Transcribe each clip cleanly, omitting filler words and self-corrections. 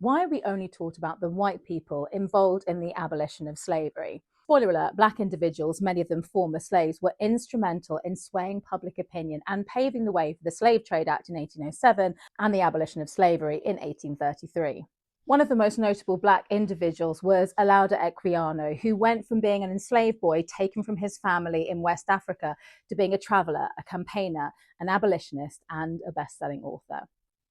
Why are we only taught about the white people involved in the abolition of slavery? Spoiler alert, black individuals, many of them former slaves, were instrumental in swaying public opinion and paving the way for the Slave Trade Act in 1807 and the abolition of slavery in 1833. One of the most notable black individuals was Olaudah Equiano, who went from being an enslaved boy taken from his family in West Africa to being a traveller, a campaigner, an abolitionist, and a best-selling author.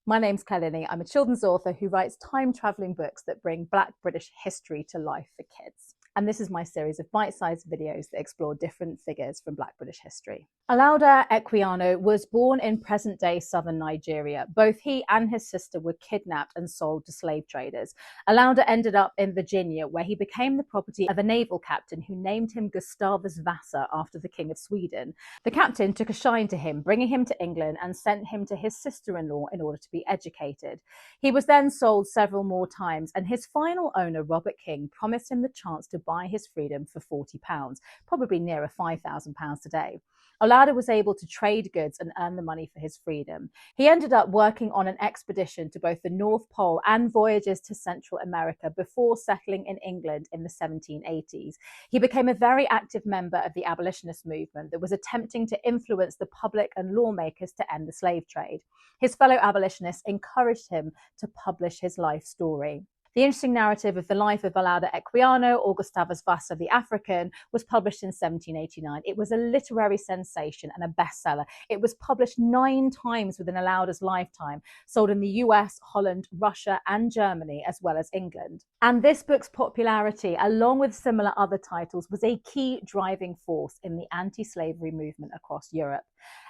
My name's Claire Linney. I'm a children's author who writes time-travelling books that bring Black British history to life for kids. And this is my series of bite-sized videos that explore different figures from Black British history. Olaudah Equiano was born in present-day southern Nigeria. Both he and his sister were kidnapped and sold to slave traders. Olaudah ended up in Virginia, where he became the property of a naval captain who named him Gustavus Vassa after the King of Sweden. The captain took a shine to him, bringing him to England and sent him to his sister-in-law in order to be educated. He was then sold several more times, and his final owner, Robert King, promised him the chance to buy his freedom for £40, probably nearer £5,000 today. Olaudah was able to trade goods and earn the money for his freedom. He ended up working on an expedition to both the North Pole and voyages to Central America before settling in England in the 1780s. He became a very active member of the abolitionist movement that was attempting to influence the public and lawmakers to end the slave trade. His fellow abolitionists encouraged him to publish his life story. The interesting narrative of the life of Olaudah Equiano, or Gustavus Vassa the African, was published in 1789. It was a literary sensation and a bestseller. It was published 9 times within Olaudah's lifetime, sold in the US, Holland, Russia, and Germany, as well as England. And this book's popularity, along with similar other titles, was a key driving force in the anti-slavery movement across Europe.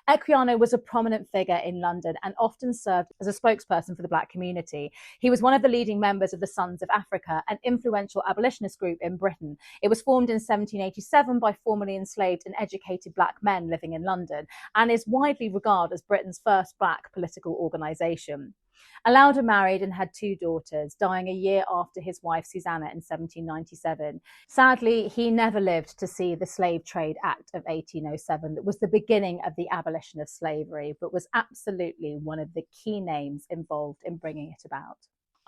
Equiano was a prominent figure in London and often served as a spokesperson for the Black community. He was one of the leading members of the Sons of Africa, an influential abolitionist group in Britain. It was formed in 1787 by formerly enslaved and educated Black men living in London, and is widely regarded as Britain's first Black political organisation. Olaudah married and had 2 daughters, dying a year after his wife Susanna in 1797. Sadly, he never lived to see the Slave Trade Act of 1807 that was the beginning of the abolition of slavery, but was absolutely one of the key names involved in bringing it about.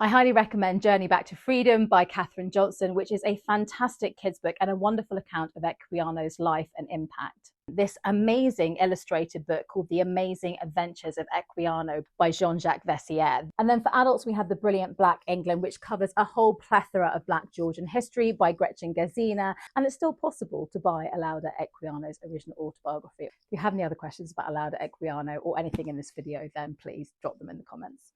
I highly recommend Journey Back to Freedom by Katherine Johnson, which is a fantastic kids' book and a wonderful account of Equiano's life and impact. This amazing illustrated book called The Amazing Adventures of Equiano by Jacques Vayssieres. And then for adults, we have The Brilliant Black England, which covers a whole plethora of Black Georgian history by Gretchen Gerzina. And it's still possible to buy Olaudah Equiano's original autobiography. If you have any other questions about Olaudah Equiano or anything in this video, then please drop them in the comments.